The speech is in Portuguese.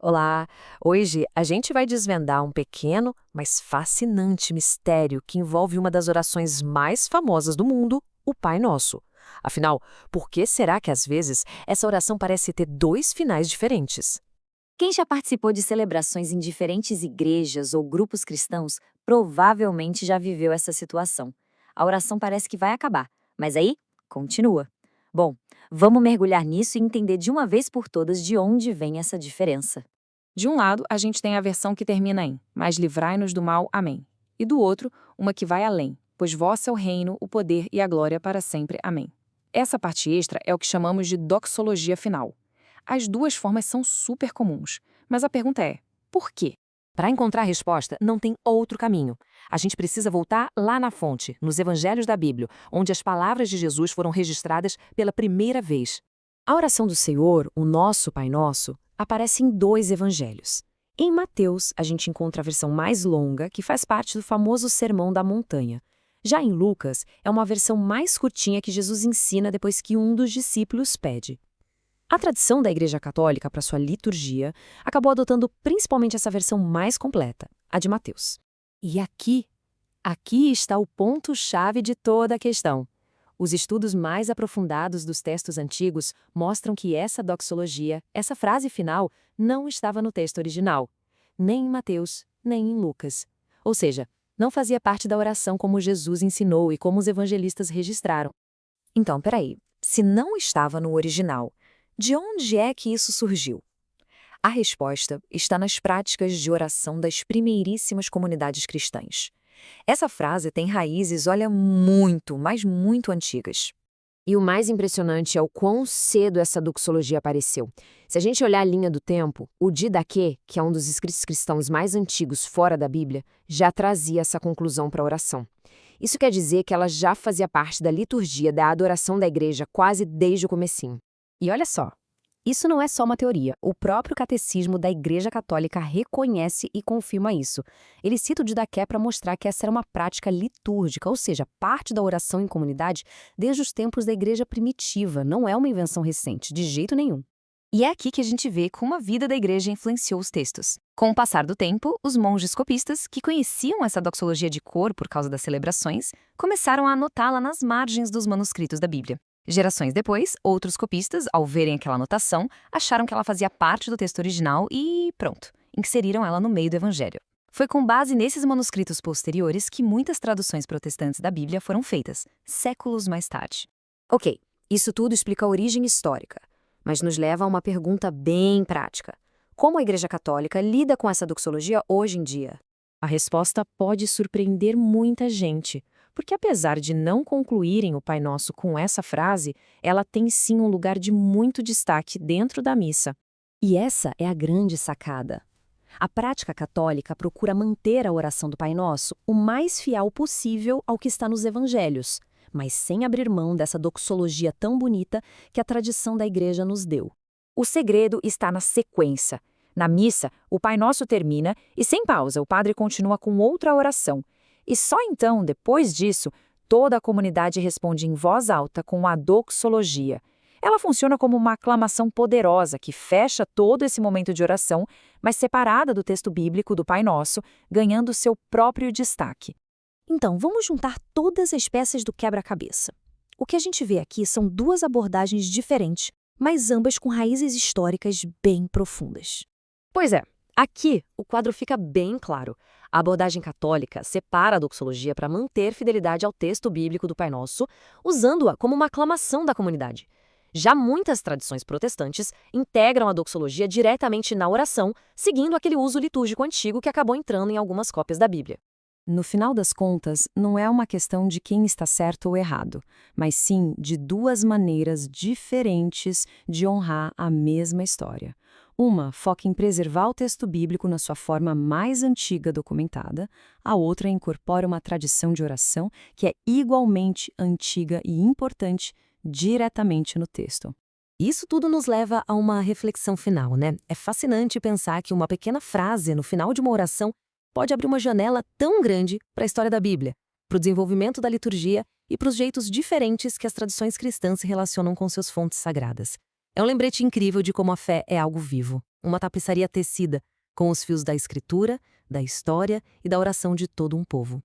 Olá! Hoje a gente vai desvendar um pequeno, mas fascinante mistério que envolve uma das orações mais famosas do mundo, o Pai Nosso. Afinal, por que será que às vezes essa oração parece ter dois finais diferentes? Quem já participou de celebrações em diferentes igrejas ou grupos cristãos provavelmente já viveu essa situação. A oração parece que vai acabar, mas aí continua. Bom, vamos mergulhar nisso e entender de uma vez por todas de onde vem essa diferença. De um lado, a gente tem a versão que termina em "Mas livrai-nos do mal, amém". E do outro, uma que vai além, "Pois vosso é o reino, o poder e a glória para sempre, amém". Essa parte extra é o que chamamos de doxologia final. As duas formas são super comuns, mas a pergunta é, por quê? Para encontrar a resposta, não tem outro caminho. A gente precisa voltar lá na fonte, nos evangelhos da Bíblia, onde as palavras de Jesus foram registradas pela primeira vez. A oração do Senhor, o nosso Pai Nosso, aparece em dois evangelhos. Em Mateus, a gente encontra a versão mais longa, que faz parte do famoso Sermão da Montanha. Já em Lucas, é uma versão mais curtinha que Jesus ensina depois que um dos discípulos pede. A tradição da Igreja Católica para sua liturgia acabou adotando principalmente essa versão mais completa, a de Mateus. E aqui está o ponto-chave de toda a questão. Os estudos mais aprofundados dos textos antigos mostram que essa doxologia, essa frase final, não estava no texto original, nem em Mateus, nem em Lucas. Ou seja, não fazia parte da oração como Jesus ensinou e como os evangelistas registraram. Então, peraí, se não estava no original, de onde é que isso surgiu? A resposta está nas práticas de oração das primeiríssimas comunidades cristãs. Essa frase tem raízes, olha, muito, mas muito antigas. E o mais impressionante é o quão cedo essa doxologia apareceu. Se a gente olhar a linha do tempo, o Didaquê, que é um dos escritos cristãos mais antigos fora da Bíblia, já trazia essa conclusão para a oração. Isso quer dizer que ela já fazia parte da liturgia da adoração da igreja quase desde o comecinho. E olha só, isso não é só uma teoria. O próprio catecismo da Igreja Católica reconhece e confirma isso. Ele cita o Didaqué para mostrar que essa era uma prática litúrgica, ou seja, parte da oração em comunidade desde os tempos da Igreja primitiva, não é uma invenção recente, de jeito nenhum. E é aqui que a gente vê como a vida da Igreja influenciou os textos. Com o passar do tempo, os monges copistas, que conheciam essa doxologia de cor por causa das celebrações, começaram a anotá-la nas margens dos manuscritos da Bíblia. Gerações depois, outros copistas, ao verem aquela anotação, acharam que ela fazia parte do texto original e, pronto, inseriram ela no meio do evangelho. Foi com base nesses manuscritos posteriores que muitas traduções protestantes da Bíblia foram feitas, séculos mais tarde. Ok, isso tudo explica a origem histórica, mas nos leva a uma pergunta bem prática. Como a Igreja Católica lida com essa doxologia hoje em dia? A resposta pode surpreender muita gente, porque apesar de não concluírem o Pai Nosso com essa frase, ela tem sim um lugar de muito destaque dentro da missa. E essa é a grande sacada. A prática católica procura manter a oração do Pai Nosso o mais fiel possível ao que está nos evangelhos, mas sem abrir mão dessa doxologia tão bonita que a tradição da igreja nos deu. O segredo está na sequência. Na missa, o Pai Nosso termina e, sem pausa, o padre continua com outra oração. E só então, depois disso, toda a comunidade responde em voz alta com a doxologia. Ela funciona como uma aclamação poderosa que fecha todo esse momento de oração, mas separada do texto bíblico do Pai Nosso, ganhando seu próprio destaque. Então, vamos juntar todas as peças do quebra-cabeça. O que a gente vê aqui são duas abordagens diferentes, mas ambas com raízes históricas bem profundas. Pois é, aqui o quadro fica bem claro. A abordagem católica separa a doxologia para manter fidelidade ao texto bíblico do Pai Nosso, usando-a como uma aclamação da comunidade. Já muitas tradições protestantes integram a doxologia diretamente na oração, seguindo aquele uso litúrgico antigo que acabou entrando em algumas cópias da Bíblia. No final das contas, não é uma questão de quem está certo ou errado, mas sim de duas maneiras diferentes de honrar a mesma história. Uma foca em preservar o texto bíblico na sua forma mais antiga documentada, a outra incorpora uma tradição de oração que é igualmente antiga e importante diretamente no texto. Isso tudo nos leva a uma reflexão final, né? É fascinante pensar que uma pequena frase no final de uma oração pode abrir uma janela tão grande para a história da Bíblia, para o desenvolvimento da liturgia e para os jeitos diferentes que as tradições cristãs se relacionam com suas fontes sagradas. É um lembrete incrível de como a fé é algo vivo, uma tapeçaria tecida, com os fios da escritura, da história e da oração de todo um povo.